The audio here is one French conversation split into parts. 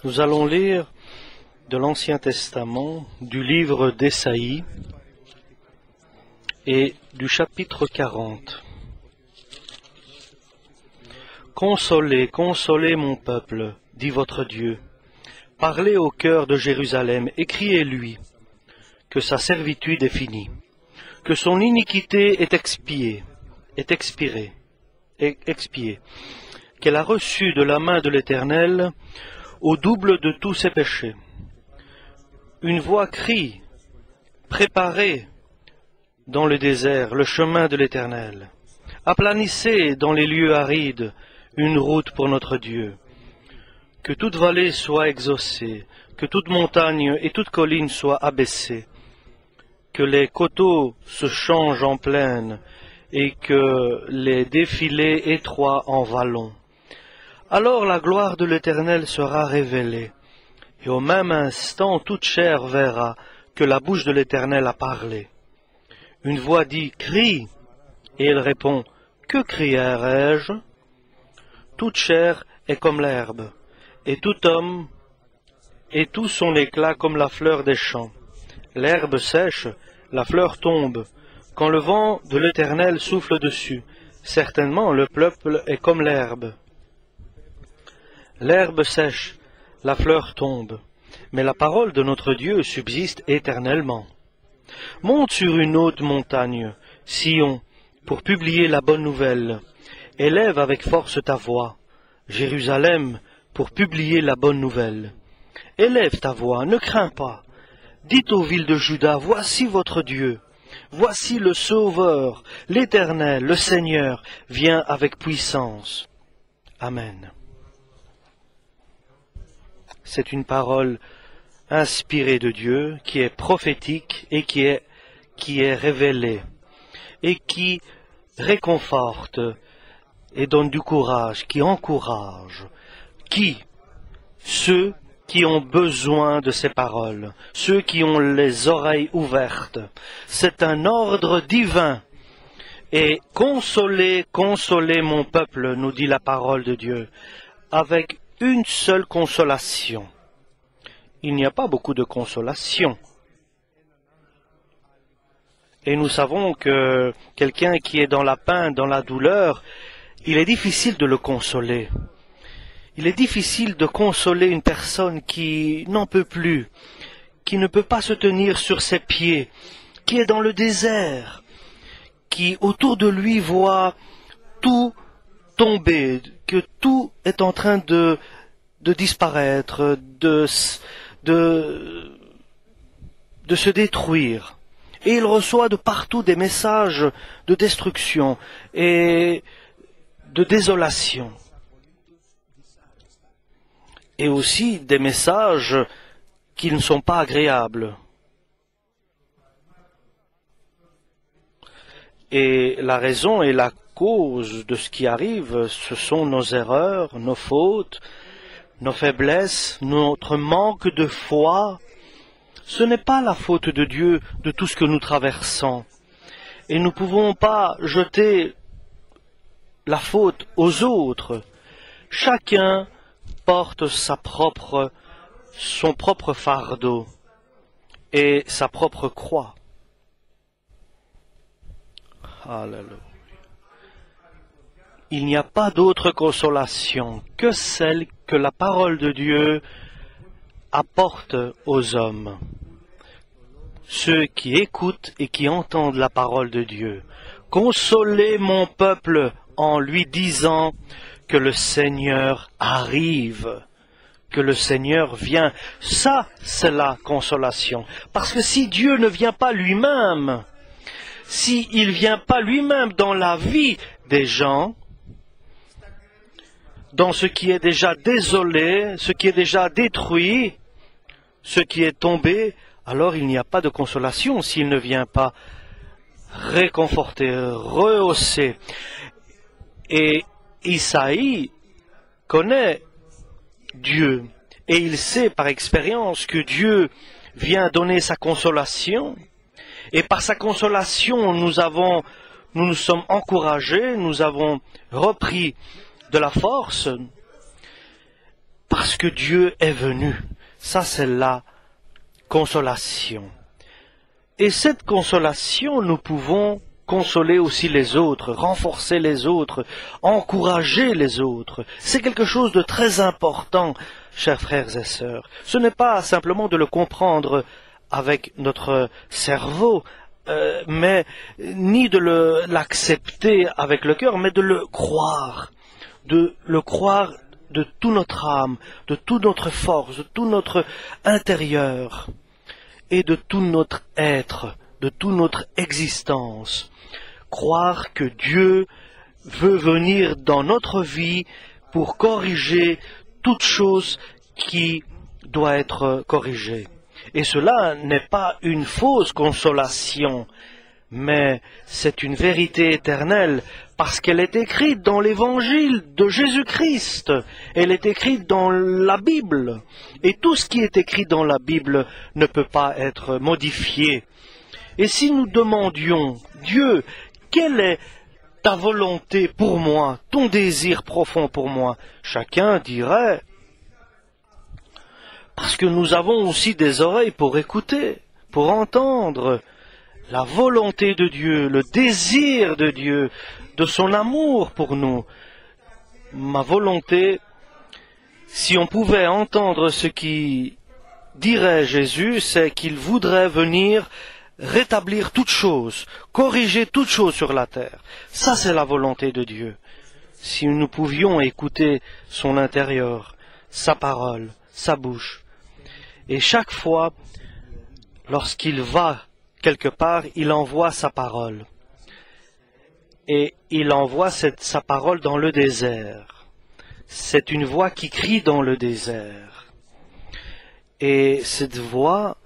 Nous allons lire de l'Ancien Testament, du livre d'Ésaïe et du chapitre 40. Consolez, consolez mon peuple, dit votre Dieu. Parlez au cœur de Jérusalem et criez-lui que sa servitude est finie, que son iniquité est expiée, qu'elle a reçu de la main de l'Éternel au double de tous ses péchés. Une voix crie, préparez dans le désert le chemin de l'Éternel. Aplanissez dans les lieux arides une route pour notre Dieu. Que toute vallée soit exaucée, que toute montagne et toute colline soient abaissées, que les coteaux se changent en plaine et que les défilés étroits en vallons. Alors la gloire de l'Éternel sera révélée, et au même instant toute chair verra que la bouche de l'Éternel a parlé. Une voix dit « Crie !» et elle répond « Que crierai-je » Toute chair est comme l'herbe, et tout homme et tout son éclat comme la fleur des champs. L'herbe sèche, la fleur tombe, quand le vent de l'Éternel souffle dessus. Certainement le peuple est comme l'herbe. L'herbe sèche, la fleur tombe, mais la parole de notre Dieu subsiste éternellement. Monte sur une haute montagne, Sion, pour publier la bonne nouvelle. Élève avec force ta voix, Jérusalem, pour publier la bonne nouvelle. Élève ta voix, ne crains pas. Dites aux villes de Juda, voici votre Dieu. Voici le Sauveur, l'Éternel, le Seigneur, vient avec puissance. Amen. C'est une parole inspirée de Dieu, qui est prophétique et qui est révélée, et qui réconforte et donne du courage, qui encourage. Ceux qui ont besoin de ces paroles, ceux qui ont les oreilles ouvertes. C'est un ordre divin. Et consolez, consolez mon peuple, nous dit la parole de Dieu, avec une seule consolation. Il n'y a pas beaucoup de consolation. Et nous savons que quelqu'un qui est dans la peine, dans la douleur, il est difficile de le consoler. Il est difficile de consoler une personne qui n'en peut plus, qui ne peut pas se tenir sur ses pieds, qui est dans le désert, qui autour de lui voit tout tomber, que tout est en train de disparaître, de se détruire. Et il reçoit de partout des messages de destruction et de désolation. Et aussi des messages qui ne sont pas agréables. Et la raison et la cause de ce qui arrive, ce sont nos erreurs, nos fautes, nos faiblesses, notre manque de foi. Ce n'est pas la faute de Dieu de tout ce que nous traversons. Et nous ne pouvons pas jeter la faute aux autres. Chacun porte son propre fardeau et sa propre croix. Alléluia. Il n'y a pas d'autre consolation que celle que la parole de Dieu apporte aux hommes. Ceux qui écoutent et qui entendent la parole de Dieu. Consolez mon peuple en lui disant que le Seigneur arrive, que le Seigneur vient. Ça, c'est la consolation. Parce que si Dieu ne vient pas lui-même, s'il ne vient pas lui-même dans la vie des gens, dans ce qui est déjà désolé, ce qui est déjà détruit, ce qui est tombé, alors il n'y a pas de consolation s'il ne vient pas réconforter, rehausser. Et Isaïe connaît Dieu et il sait par expérience que Dieu vient donner sa consolation. Et par sa consolation, nous nous sommes encouragés, nous avons repris de la force parce que Dieu est venu. Ça, c'est la consolation. Et cette consolation, nous pouvons consoler aussi les autres, renforcer les autres, encourager les autres. C'est quelque chose de très important, chers frères et sœurs. Ce n'est pas simplement de le comprendre avec notre cerveau, mais ni de l'accepter avec le cœur, mais de le croire de toute notre âme, de toute notre force, de tout notre intérieur et de tout notre être, de toute notre existence. Croire que Dieu veut venir dans notre vie pour corriger toute chose qui doit être corrigée. Et cela n'est pas une fausse consolation, mais c'est une vérité éternelle, parce qu'elle est écrite dans l'évangile de Jésus-Christ, elle est écrite dans la Bible, et tout ce qui est écrit dans la Bible ne peut pas être modifié. Et si nous demandions, Dieu, quelle est ta volonté pour moi, ton désir profond pour moi, chacun dirait, parce que nous avons aussi des oreilles pour écouter, pour entendre la volonté de Dieu, le désir de Dieu, de son amour pour nous. Ma volonté, si on pouvait entendre ce qui dirait Jésus, c'est qu'il voudrait venir rétablir toutes choses, corriger toutes choses sur la terre. Ça, c'est la volonté de Dieu. Si nous pouvions écouter son intérieur, sa parole, sa bouche. Et chaque fois, lorsqu'il va quelque part, il envoie sa parole. Et il envoie sa parole dans le désert. C'est une voix qui crie dans le désert. Et cette voix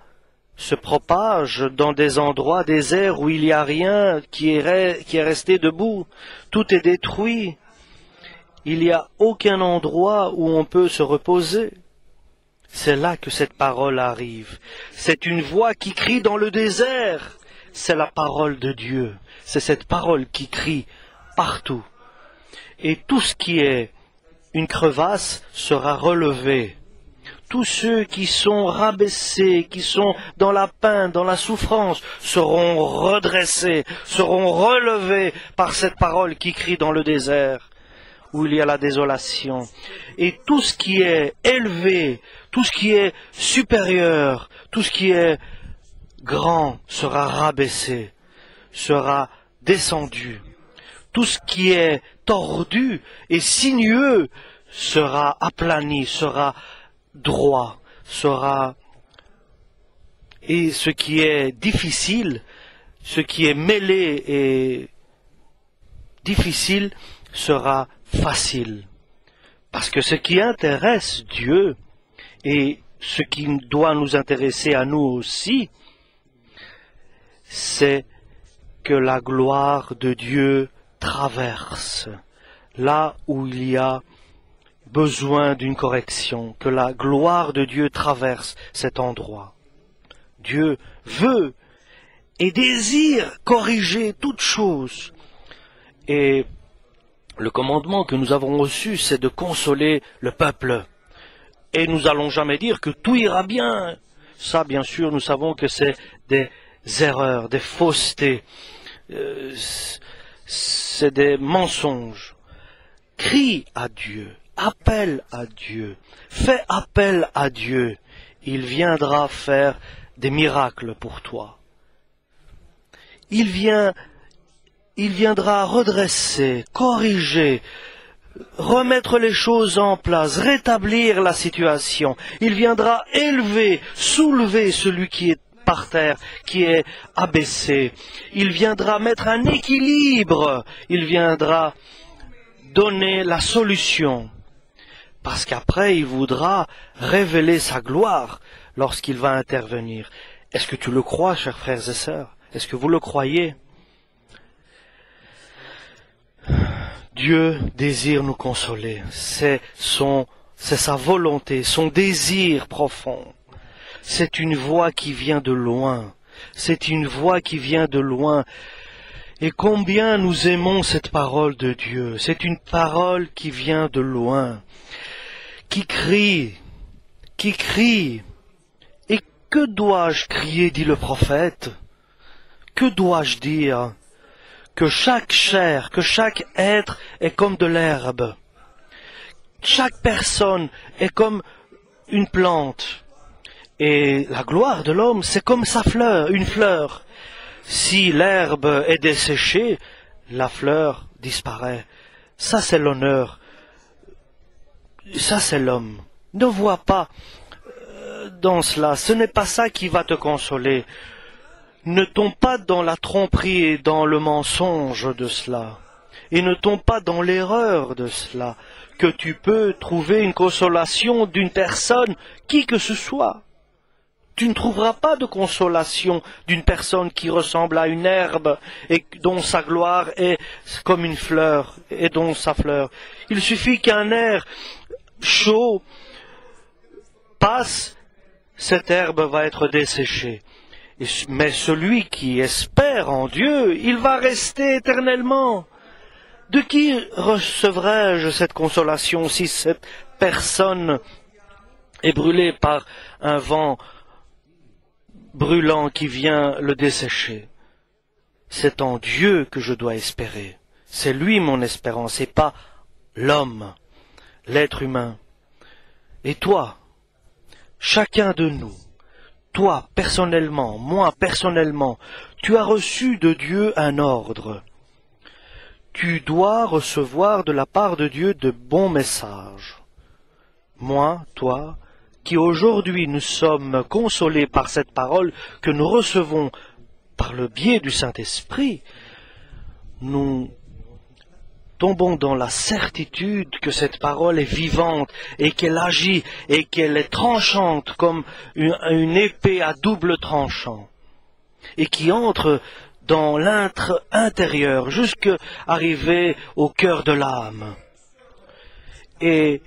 se propage dans des endroits déserts où il n'y a rien qui est resté debout. Tout est détruit. Il n'y a aucun endroit où on peut se reposer. C'est là que cette parole arrive. C'est une voix qui crie dans le désert. C'est la parole de Dieu. C'est cette parole qui crie partout. Et tout ce qui est une crevasse sera relevé. Tous ceux qui sont rabaissés, qui sont dans la peine, dans la souffrance, seront redressés, seront relevés par cette parole qui crie dans le désert, où il y a la désolation. Et tout ce qui est élevé, tout ce qui est supérieur, tout ce qui est grand sera rabaissé, sera descendu. Tout ce qui est tordu et sinueux sera aplani, sera droit, et ce qui est difficile, ce qui est mêlé et difficile sera facile. Parce que ce qui intéresse Dieu et ce qui doit nous intéresser à nous aussi, c'est que la gloire de Dieu traverse là où il y a besoin d'une correction, que la gloire de Dieu traverse cet endroit. Dieu veut et désire corriger toutes choses. Et le commandement que nous avons reçu, c'est de consoler le peuple. Et nous n'allons jamais dire que tout ira bien. Ça, bien sûr, nous savons que c'est des erreurs, des faussetés, c'est des mensonges. Crie à Dieu. Appelle à Dieu, fais appel à Dieu, il viendra faire des miracles pour toi. Il viendra redresser, corriger, remettre les choses en place, rétablir la situation. Il viendra élever, soulever celui qui est par terre, qui est abaissé. Il viendra mettre un équilibre, il viendra donner la solution. Parce qu'après, il voudra révéler sa gloire lorsqu'il va intervenir. Est-ce que tu le crois, chers frères et sœurs? Est-ce que vous le croyez? Dieu désire nous consoler. C'est sa volonté, son désir profond. C'est une voix qui vient de loin. C'est une voix qui vient de loin. Et combien nous aimons cette parole de Dieu. C'est une parole qui vient de loin, qui crie. Et que dois-je crier, dit le prophète? Que dois-je dire? Que chaque chair, que chaque être est comme de l'herbe. Chaque personne est comme une plante. Et la gloire de l'homme, c'est comme sa fleur, une fleur. Si l'herbe est desséchée, la fleur disparaît. Ça, c'est l'honneur. Ça, c'est l'homme. Ne vois pas dans cela. Ce n'est pas ça qui va te consoler. Ne tombe pas dans la tromperie et dans le mensonge de cela. Et ne tombe pas dans l'erreur de cela, que tu peux trouver une consolation d'une personne, qui que ce soit. Tu ne trouveras pas de consolation d'une personne qui ressemble à une herbe et dont sa gloire est comme une fleur et dont sa fleur. Il suffit qu'un air chaud passe, cette herbe va être desséchée. Mais celui qui espère en Dieu, il va rester éternellement. De qui recevrai-je cette consolation si cette personne est brûlée par un vent brûlant qui vient le dessécher? C'est en Dieu que je dois espérer. C'est lui mon espérance et pas l'homme, l'être humain. Et toi, chacun de nous, toi personnellement, moi personnellement, tu as reçu de Dieu un ordre. Tu dois recevoir de la part de Dieu de bons messages. Moi, toi, qui aujourd'hui nous sommes consolés par cette parole que nous recevons par le biais du Saint-Esprit, nous tombons dans la certitude que cette parole est vivante et qu'elle agit et qu'elle est tranchante comme une épée à double tranchant et qui entre dans l'intre intérieur jusqu'à arriver au cœur de l'âme. Et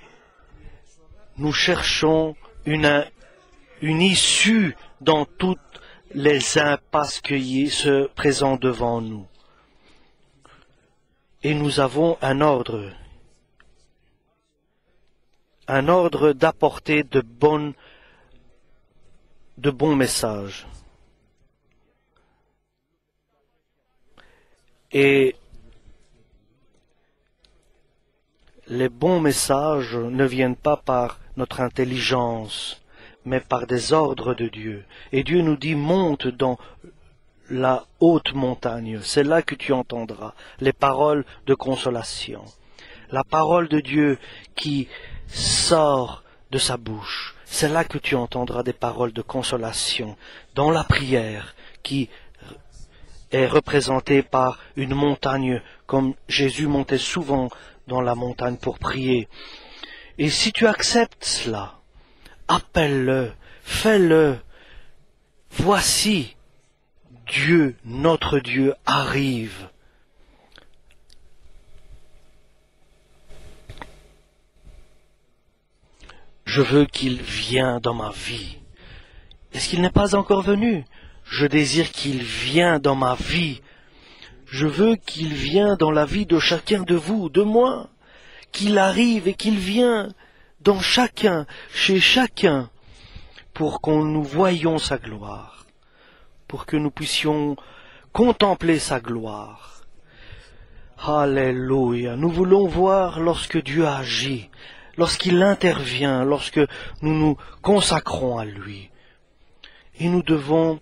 nous cherchons une issue dans toutes les impasses qui se présentent devant nous. Et nous avons un ordre d'apporter de bons messages. Et les bons messages ne viennent pas par notre intelligence, mais par des ordres de Dieu. Et Dieu nous dit, monte dans la haute montagne, c'est là que tu entendras les paroles de consolation. La parole de Dieu qui sort de sa bouche, c'est là que tu entendras des paroles de consolation. Dans la prière qui est représentée par une montagne, comme Jésus montait souvent dans la montagne pour prier. Et si tu acceptes cela, appelle-le, fais-le. Voici, Dieu, notre Dieu, arrive. Je veux qu'il vienne dans ma vie. Est-ce qu'il n'est pas encore venu? Je désire qu'il vienne dans ma vie. Je veux qu'il vienne dans la vie de chacun de vous, de moi. Qu'il arrive et qu'il vienne dans chacun, chez chacun, pour qu'on nous voyions sa gloire, pour que nous puissions contempler sa gloire. Alléluia. Nous voulons voir lorsque Dieu agit, lorsqu'il intervient, lorsque nous nous consacrons à lui. Et nous devons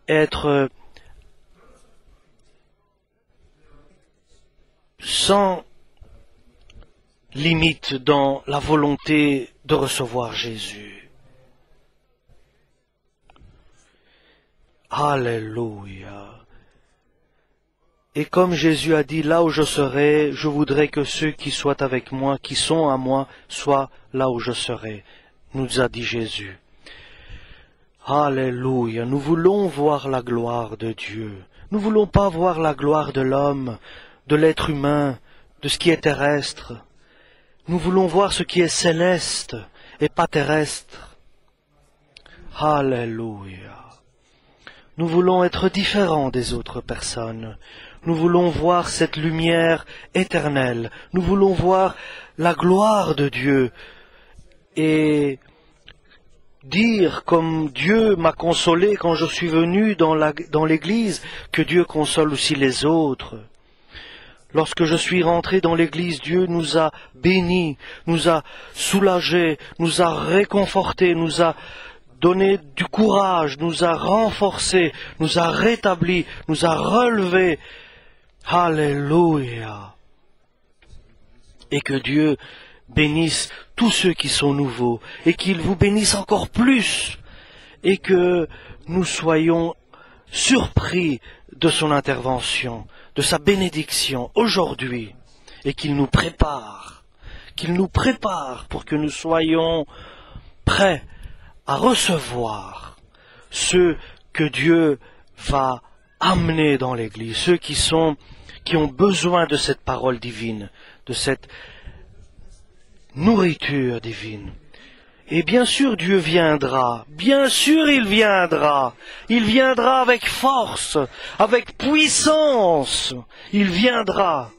être sans limite dans la volonté de recevoir Jésus. Alléluia. Et comme Jésus a dit, là où je serai, je voudrais que ceux qui soient avec moi, qui sont à moi, soient là où je serai, nous a dit Jésus. Alléluia. Nous voulons voir la gloire de Dieu. Nous ne voulons pas voir la gloire de l'homme, de l'être humain, de ce qui est terrestre. Nous voulons voir ce qui est céleste et pas terrestre. Alléluia. Nous voulons être différents des autres personnes. Nous voulons voir cette lumière éternelle. Nous voulons voir la gloire de Dieu et dire comme Dieu m'a consolé quand je suis venu dans l'église, que Dieu console aussi les autres. Lorsque je suis rentré dans l'église, Dieu nous a bénis, nous a soulagés, nous a réconfortés, nous a donné du courage, nous a renforcés, nous a rétablis, nous a relevés. Alléluia. Et que Dieu bénisse tous ceux qui sont nouveaux, et qu'il vous bénisse encore plus, et que nous soyons surpris de son intervention, de sa bénédiction aujourd'hui, et qu'il nous prépare pour que nous soyons prêts à recevoir ceux que Dieu va amener dans l'Église, ceux qui ont besoin de cette parole divine, de cette nourriture divine. Et bien sûr Dieu viendra, bien sûr il viendra avec force, avec puissance, il viendra.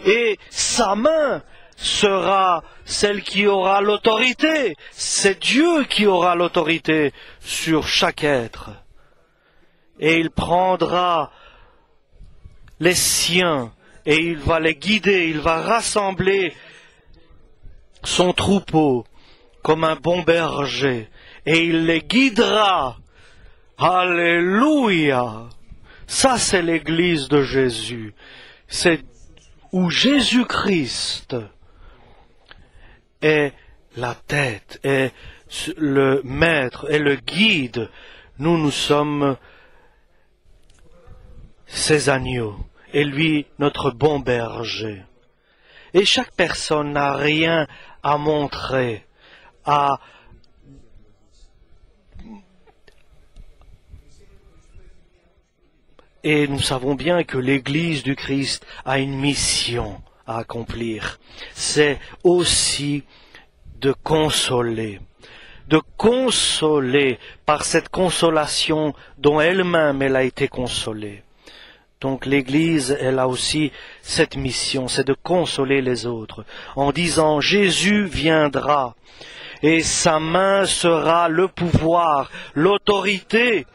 Et sa main sera celle qui aura l'autorité, c'est Dieu qui aura l'autorité sur chaque être. Et il prendra les siens et il va les guider, il va rassembler son troupeau comme un bon berger, et il les guidera. Alléluia! Ça, c'est l'Église de Jésus. C'est où Jésus-Christ est la tête, est le maître, est le guide. Nous sommes ses agneaux, et lui, notre bon berger. Et chaque personne n'a rien à montrer, Et nous savons bien que l'Église du Christ a une mission à accomplir. C'est aussi de consoler par cette consolation dont elle-même elle a été consolée. Donc l'Église, elle a aussi cette mission, c'est de consoler les autres, en disant Jésus viendra, et sa main sera le pouvoir, l'autorité,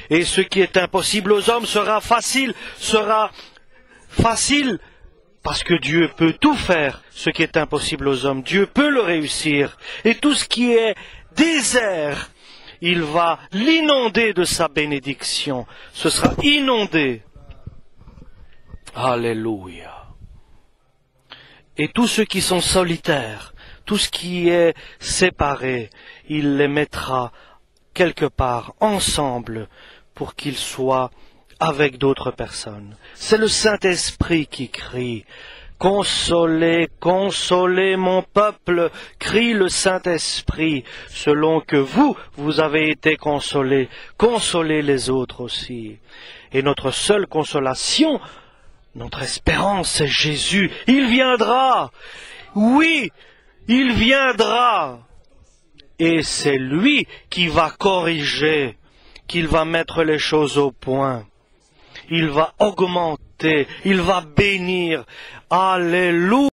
et ce qui est impossible aux hommes sera facile, parce que Dieu peut tout faire, ce qui est impossible aux hommes, Dieu peut le réussir, et tout ce qui est désert, il va l'inonder de sa bénédiction, ce sera inondé. Alléluia. Et tous ceux qui sont solitaires, tout ce qui est séparé, il les mettra quelque part ensemble pour qu'ils soient avec d'autres personnes. C'est le Saint-Esprit qui crie. Consolez, consolez mon peuple, crie le Saint-Esprit, selon que vous avez été consolés, consolez les autres aussi. Et notre seule consolation, notre espérance, c'est Jésus. Il viendra. Oui, il viendra. Et c'est lui qui va corriger, qui va mettre les choses au point. Il va augmenter, il va bénir. Alléluia.